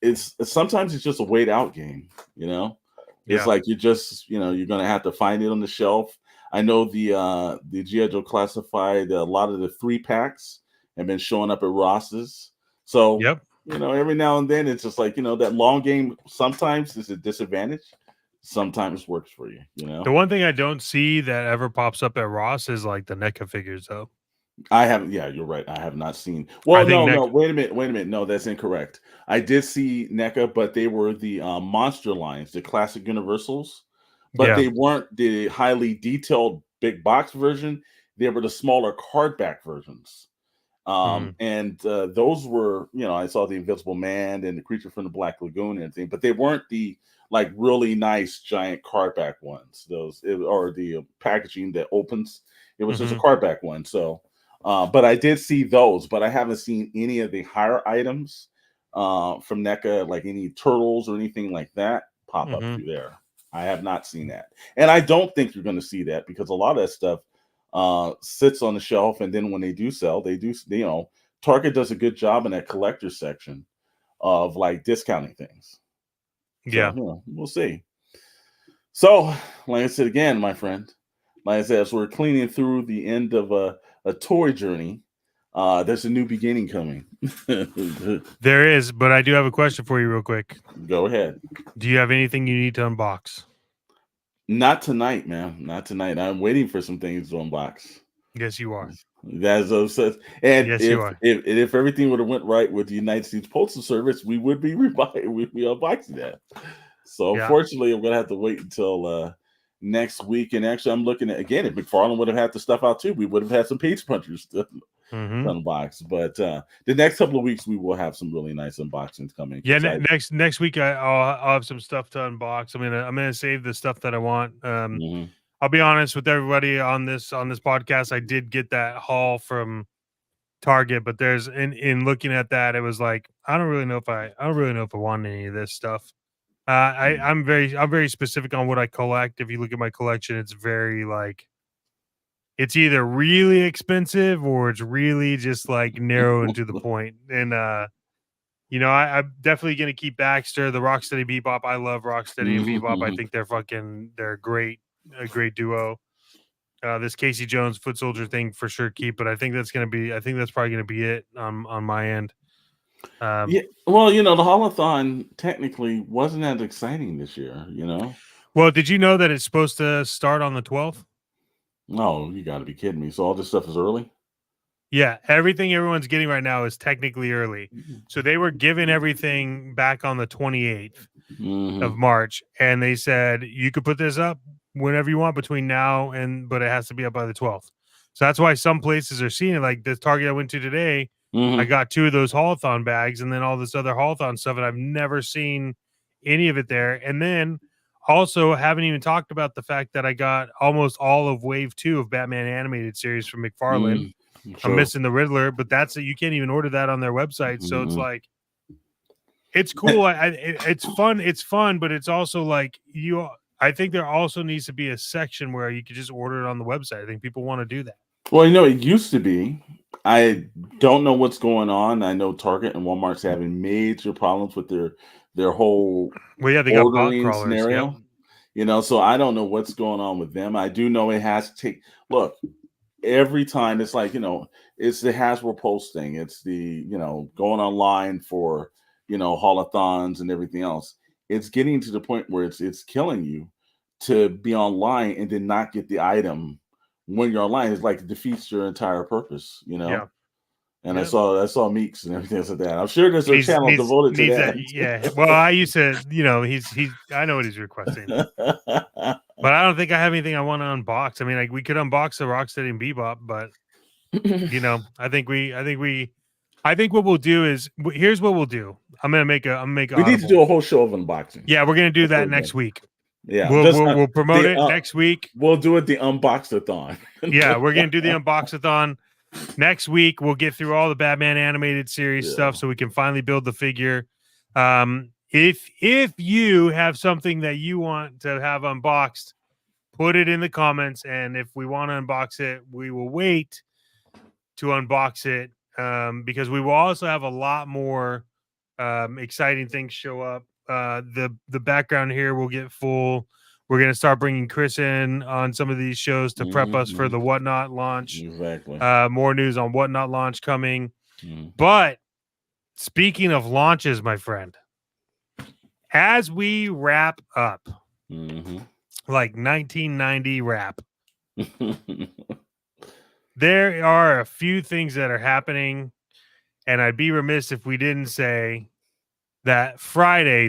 It's sometimes it's just a wait out game, It's like you're just, you're gonna have to find it on the shelf. I know the GI Joe Classified, a lot of the 3-packs have been showing up at Ross's. So yep. every now and then it's just like, that long game sometimes is a disadvantage. Sometimes works for you, The one thing I don't see that ever pops up at Ross is like the NECA figures, though. I haven't. Yeah, you're right. I have not seen. I Well, think no. NECA. Wait a minute. No, that's incorrect. I did see NECA, but they were the monster lines, the classic Universals, but Yeah. they weren't the highly detailed big box version. They were the smaller cardback versions. And those were, I saw the Invisible Man and the Creature from the Black Lagoon and everything, but they weren't the like really nice giant cardback ones. Or the packaging that opens. It was just a cardback one. So. But I did see those, but I haven't seen any of the higher items from NECA, like any turtles or anything like that, pop up through there. I have not seen that. And I don't think you're going to see that because a lot of that stuff sits on the shelf. And then when they do sell, Target does a good job in that collector section of like discounting things. Yeah. So, we'll see. So, like I said again, my friend, like I said, as we're cleaning through the end of a toy journey, there's a new beginning coming. There is, but I do have a question for you real quick. Go ahead. Do you have anything you need to unbox? Not tonight, man. Not tonight. I'm waiting for some things to unbox. Yes, you are. That's obsessed. And Yes, you are. if everything would have went right with the United States Postal Service, we would be unboxing that. So unfortunately, I'm gonna have to wait until next week. And actually, I'm looking at again if McFarlane would have had the stuff out too, we would have had some page punchers to unbox. But the next couple of weeks, we will have some really nice unboxings coming. Yeah, next week I'll have some stuff to unbox. I'm gonna save the stuff that I want. I'll be honest with everybody on this podcast. I did get that haul from Target, but there's in looking at that, it was like I don't really know if I want any of this stuff. I'm very specific on what I collect. If you look at my collection, it's very like it's either really expensive or it's really just like narrow and to the point. And I'm definitely gonna keep Baxter, the Rocksteady Bebop. I love Rocksteady and Bebop. I think they're a great duo. This Casey Jones Foot Soldier thing for sure keep, but I think that's probably gonna be it on my end. Yeah, well, the holothon technically wasn't that exciting this year. Well, did you know that it's supposed to start on the 12th? No, you got to be kidding me. So all this stuff is early? Yeah, everything everyone's getting right now is technically early. So they were giving everything back on the 28th of March, and they said you could put this up whenever you want between now but it has to be up by the 12th. So that's why some places are seeing it. Like the Target I went to today, I got 2 of those Haulathon bags and then all this other Haulathon stuff, and I've never seen any of it there. And then also haven't even talked about the fact that I got almost all of Wave 2 of Batman animated series from McFarlane. Sure. I'm missing the Riddler, but you can't even order that on their website. So it's like, it's cool. It's fun. It's fun, but it's also like I think there also needs to be a section where you could just order it on the website. I think people want to do that. Well, it used to be. I don't know what's going on. I know Target and Walmart's having major problems with their whole they got bot crawlers scenario. Yep. So I don't know what's going on with them. I do know it has to take look. Every time it's like, it's the Hasbro Post thing. It's the, going online for, holothons and everything else. It's getting to the point where it's killing you to be online and then not get the item when you're online. It's like it defeats your entire purpose, Yeah. And I saw Meeks and everything like that. I'm sure there's a channel devoted to that. Yeah. Well, I used to, I know what he's requesting. But I don't think I have anything I want to unbox. I mean, like we could unbox the Rocksteady and Bebop, but I think what we'll do is here's what we'll do. I'm gonna make We need to do a whole show of unboxing. Yeah, we're gonna do that next week. Yeah, we'll promote it next week. We'll do it the unboxathon. Yeah, we're gonna do the unboxathon next week. We'll get through all the Batman animated series stuff so we can finally build the figure. If you have something that you want to have unboxed, put it in the comments, and if we want to unbox it, we will wait to unbox it because we will also have a lot more exciting things show up. The background here will get full. We're going to start bringing Chris in on some of these shows to prep us for the Whatnot launch. Exactly. More news on Whatnot launch coming. But speaking of launches, my friend, as we wrap up, like 1990 wrap, there are a few things that are happening, and I'd be remiss if we didn't say that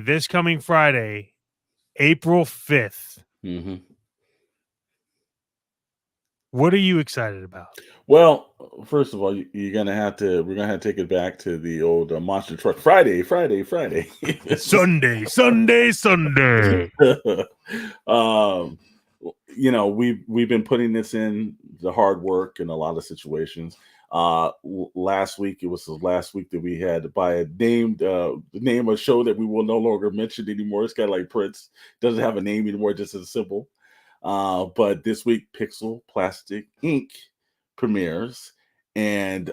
this coming Friday, April 5th. What are you excited about? Well, first of all, we're gonna have to take it back to the old monster truck Friday. Sunday. We've been putting this in the hard work in a lot of situations. Last week, it was the last week that we had to buy a name of a show that we will no longer mention anymore. It's kind of like Prince, doesn't have a name anymore, just as simple. But this week, Pixel Plastic Inc. premieres, and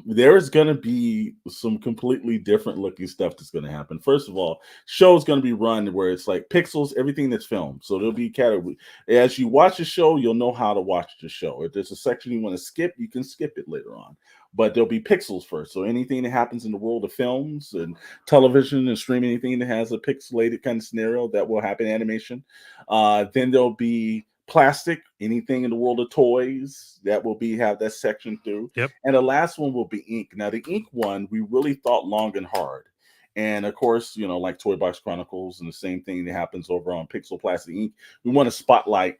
there is going to be some completely different looking stuff that's going to happen. First of all, show's going to be run where it's like pixels, everything that's filmed. So there'll be category. As you watch the show, you'll know how to watch the show. If there's a section you want to skip, you can skip it later on. But there'll be pixels first. So anything that happens in the world of films and television and streaming, anything that has a pixelated kind of scenario, that will happen in animation. Then there'll be plastic, anything in the world of toys, that will have that section through. Yep. And the last one will be ink. Now the ink one, we really thought long and hard. And of course, like Toy Box Chronicles and the same thing that happens over on Pixel Plastic Inc. We want to spotlight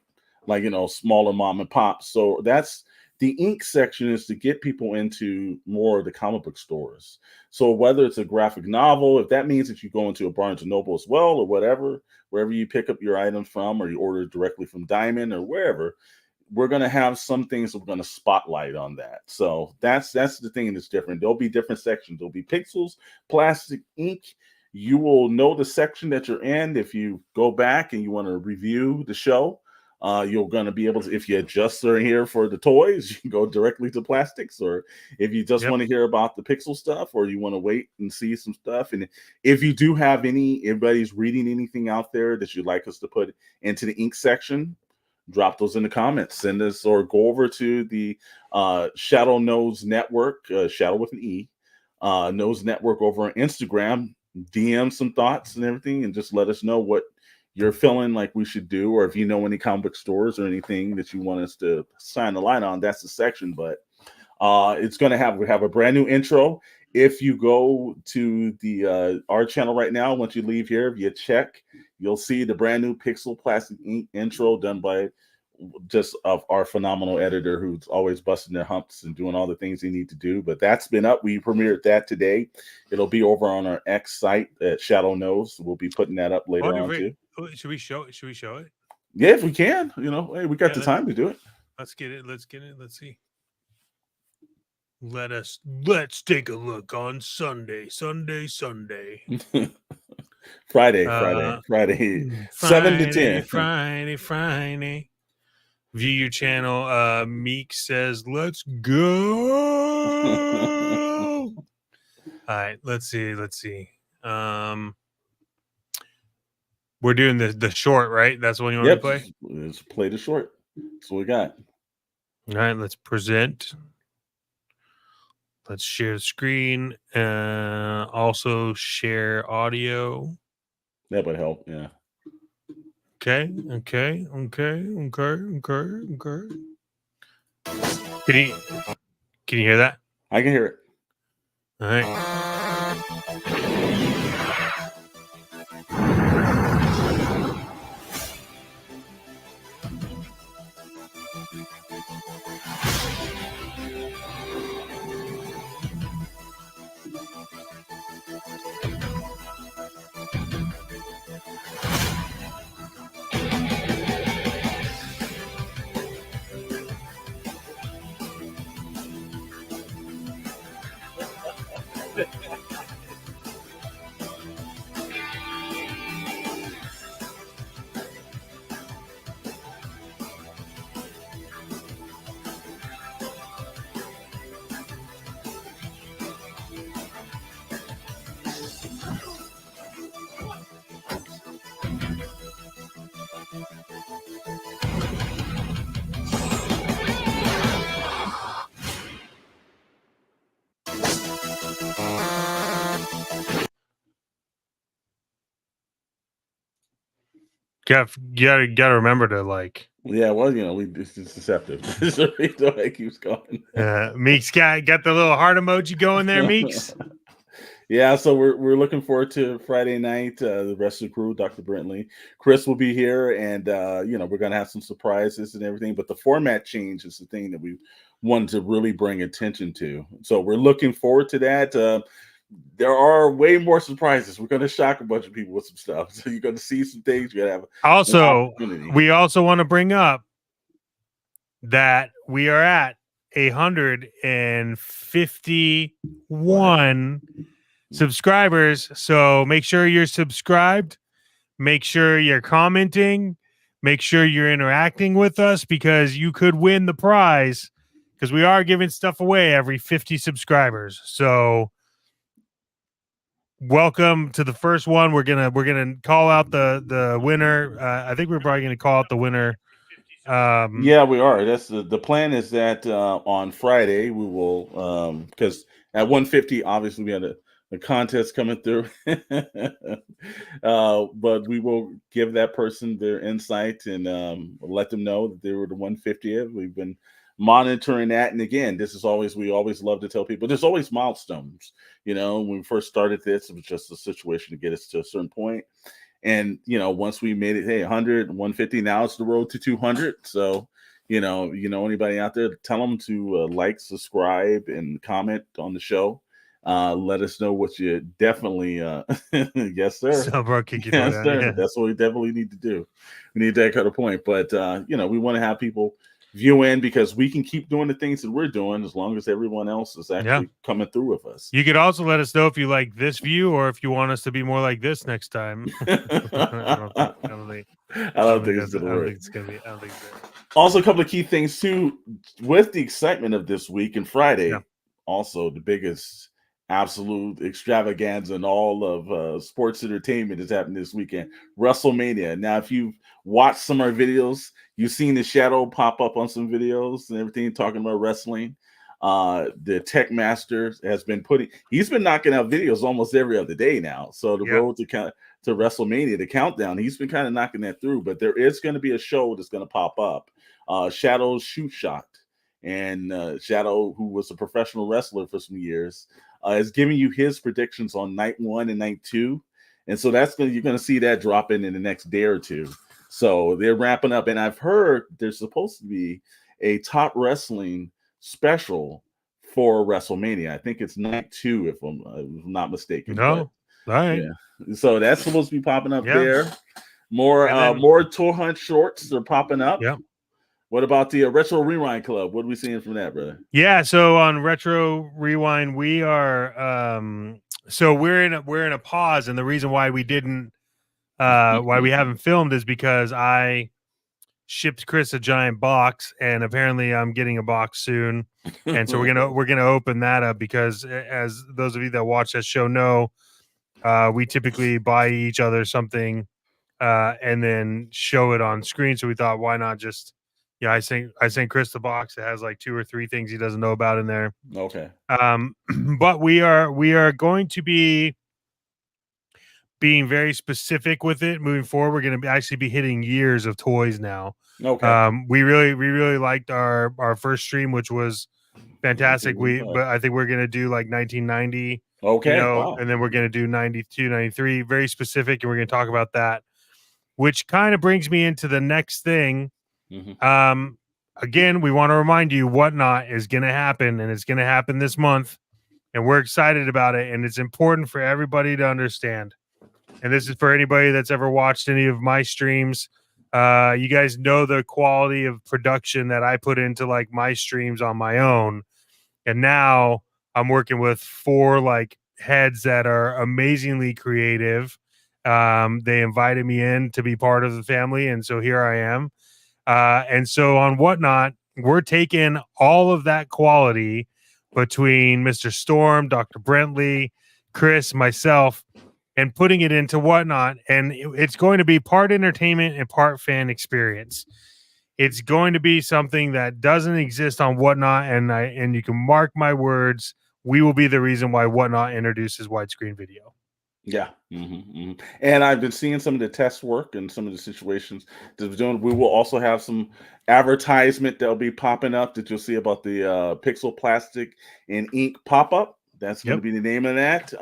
smaller mom and pops. So that's the ink section, is to get people into more of the comic book stores. So whether it's a graphic novel, if that means that you go into a Barnes & Noble as well, or wherever you pick up your items from, or you order directly from Diamond or wherever, we're going to have some things we're going to spotlight on that. So that's the thing that's different. There'll be different sections. There'll be pixels, plastic, ink. You will know the section that you're in. If you go back and you want to review the show, you're going to be able to, if you just are here for the toys, you can go directly to plastics. Or if you just want to hear about the pixel stuff, or you want to wait and see some stuff. And if you do have everybody's reading anything out there that you'd like us to put into the ink section, drop those in the comments. Send us, or go over to the Shadow Nose Network, Shadow with an E, Nose Network over on Instagram. DM some thoughts and everything, and just let us know what you're feeling like we should do, or if you know any comic book stores or anything that you want us to shine the light on. That's the section. But it's going to we have a brand new intro. If you go to the our channel right now, once you leave here, if you check, you'll see the brand new pixel plastic ink intro done by just of our phenomenal editor, who's always busting their humps and doing all the things they need to do. But that's been up. We premiered that today. It'll be over on our X site at Shadow Knows. We'll be putting that up later on too. Should we show it? Yeah, if we can. Hey, we got the time to do it. Let's get it. Let's see. Let's take a look on Sunday. Friday, 7 to 10. Friday. View your channel. Meek says, "Let's go." All right, let's see. We're doing the short, right? That's the one you want to play? Let's play the short. That's what we got. All right, let's present. Let's share the screen. Also share audio. That would help, yeah. Okay. Can you hear that? I can hear it. All right. You gotta remember to like. Yeah, well, it's deceptive. So it keeps going. Meeks got the little heart emoji going there, Meeks. Yeah, so we're looking forward to Friday night. The rest of the crew, Dr. Brentley, Chris will be here, and we're gonna have some surprises and everything. But the format change is the thing that we wanted to really bring attention to. So we're looking forward to that. There are way more surprises. We're going to shock a bunch of people with some stuff. So you're going to see some things. You're going to have we also want to bring up that we are at 151 subscribers. So make sure you're subscribed. Make sure you're commenting. Make sure you're interacting with us, because you could win the prize, because we are giving stuff away every 50 subscribers. So welcome to the first one. We're gonna call out the winner. I think we're probably gonna call out the winner. Yeah, we are. That's the plan. Is that on Friday we will, because at 150, obviously we had a contest coming through, but we will give that person their insight and let them know that they were the 150th. We've been monitoring that, and again, we always love to tell people there's always milestones. When we first started this, it was just a situation to get us to a certain point, and once we made it, hey, 100, 150, now it's the road to 200. So anybody out there, tell them to like, subscribe, and comment on the show. Let us know what you definitely yes sir, yes sir. Yeah. That's what we definitely need to do. We need that kind of point. But we want to have people view in, because we can keep doing the things that we're doing as long as everyone else is actually coming through with us. You could also let us know if you like this view or if you want us to be more like this next time. I don't think it's gonna work. Also, a couple of key things too, with the excitement of this week and Friday. Yeah. Also, the biggest absolute extravaganza in all of sports entertainment is happening this weekend. WrestleMania. Now, if you've watched some of our videos, you've seen the shadow pop up on some videos and everything talking about wrestling. The Tech Master has been he's been knocking out videos almost every other day now. So the road to WrestleMania, the countdown, he's been kind of knocking that through. But there is going to be a show that's going to pop up. Shadow's Shoot Shot. And Shadow, who was a professional wrestler for some years, is giving you his predictions on night 1 and night 2. And so you're going to see that drop in the next day or two. So they're ramping up. And I've heard there's supposed to be a Top Wrestling special for WrestleMania. I think it's night 2, if I'm not mistaken. No. All right. Yeah. So that's supposed to be popping up there. More Tour Hunt shorts are popping up. Yeah. What about the Retro Rewind Club? What are we seeing from that, brother? Yeah, so on Retro Rewind, we are so we're in a pause, and the reason why we didn't why we haven't filmed is because I shipped Chris a giant box, and apparently I'm getting a box soon, and so we're gonna open that up, because as those of you that watch that show know, we typically buy each other something and then show it on screen. So we thought, why not just I sent Chris the box. It has like 2 or 3 things he doesn't know about in there. Okay. But we are going to be being very specific with it moving forward. We're going to actually be hitting years of toys now. Okay. We really liked our first stream, which was fantastic. But I think we're going to do like 1990. Okay. And then we're going to do 92, 93, very specific, and we're going to talk about that, which kind of brings me into the next thing. Again, we want to remind you Whatnot is going to happen, and it's going to happen this month, and we're excited about it, and it's important for everybody to understand. And this is for anybody that's ever watched any of my streams. You guys know the quality of production that I put into like my streams on my own, and now I'm working with 4 like heads that are amazingly creative. They invited me in to be part of the family, and so here I am. And so on Whatnot, we're taking all of that quality between Mr. Storm, Dr. Brentley, Chris, myself, and putting it into Whatnot. And it's going to be part entertainment and part fan experience. It's going to be something that doesn't exist on Whatnot. And you can mark my words, we will be the reason why Whatnot introduces widescreen video. Yeah. And I've been seeing some of the test work and some of the situations that we're doing. We will also have some advertisement that'll be popping up that you'll see about the Pixel Plastic and Ink pop-up. That's going to be the name of that.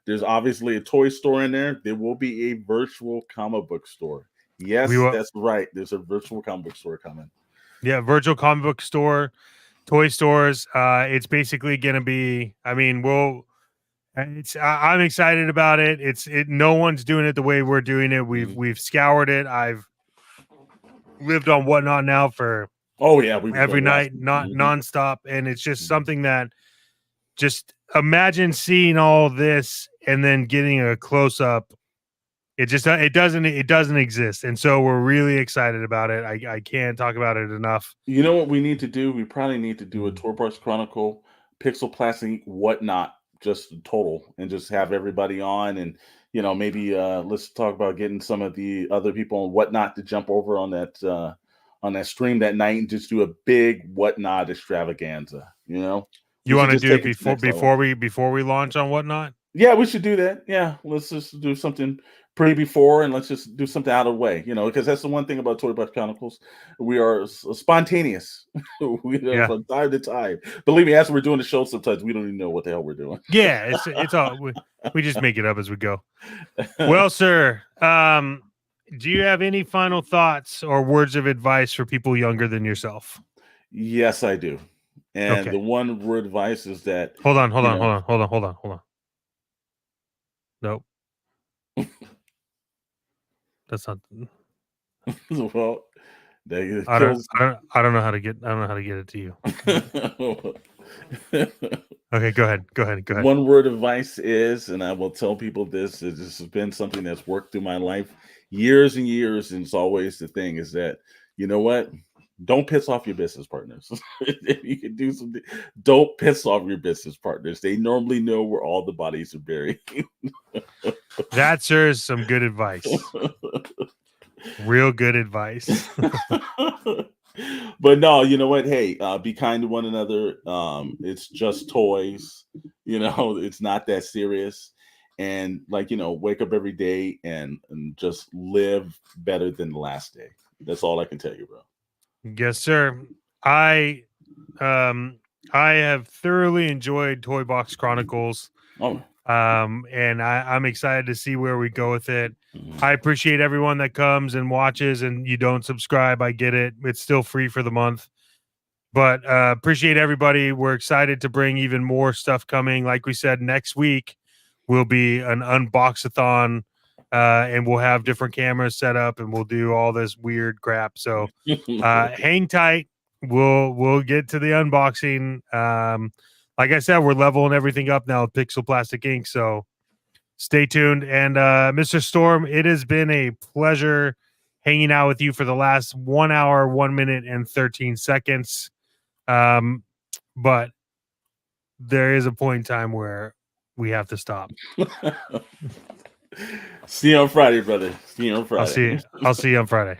There's obviously a toy store in there. There will be a virtual comic book store. Yes, that's right. There's a virtual comic book store coming. Yeah, virtual comic book store, toy stores. It's basically going to be, I'm excited about it. No one's doing it the way we're doing it. We've scoured it. I've lived on Whatnot now for every night, not nonstop, and it's just something that just imagine seeing all this and then getting a close up. It doesn't exist, and so we're really excited about it. I can't talk about it enough. You know what we need to do? We probably need to do a Toy Box Chronicle, Pixel Plastic, Whatnot. Just total, and just have everybody on, and maybe let's talk about getting some of the other people on Whatnot to jump over on that stream that night and just do a big Whatnot extravaganza. You want to do it before we launch on Whatnot? Yeah, we should do that. Yeah, let's just do something before, and let's just do something out of the way, because that's the one thing about Toy Box Chronicles. We are spontaneous. From time to time. Believe me, as we're doing the show, sometimes we don't even know what the hell we're doing. Yeah, it's all we just make it up as we go. Well, sir, do you have any final thoughts or words of advice for people younger than yourself? Yes, I do. And the one word advice is that hold on. Nope. That's not. Well, I don't know how to get it to you. Okay, go ahead. One word advice is, and I will tell people this has been something that's worked through my life years and years, and it's always the thing, is that, you know what? Don't piss off your business partners. If you can do something, don't piss off your business partners. They normally know where all the bodies are buried. That sure is some good advice. Real good advice. But no, you know what? Hey, be kind to one another. It's just toys. It's not that serious. And wake up every day and just live better than the last day. That's all I can tell you, bro. Yes, sir. I have thoroughly enjoyed Toy Box Chronicles. Oh. And I'm excited to see where we go with it. I appreciate everyone that comes and watches, and you don't subscribe. I get it. It's still free for the month, but appreciate everybody. We're excited to bring even more stuff coming. Like we said, next week will be an unboxathon, and we'll have different cameras set up, and we'll do all this weird crap. So hang tight. We'll get to the unboxing. Like I said, we're leveling everything up now with Pixel Plastic Inc. So stay tuned. And Mr. Storm, it has been a pleasure hanging out with you for the last 1 hour, 1 minute, and 13 seconds. But there is a point in time where we have to stop. See you on Friday, brother. See you on Friday. I'll see you on Friday.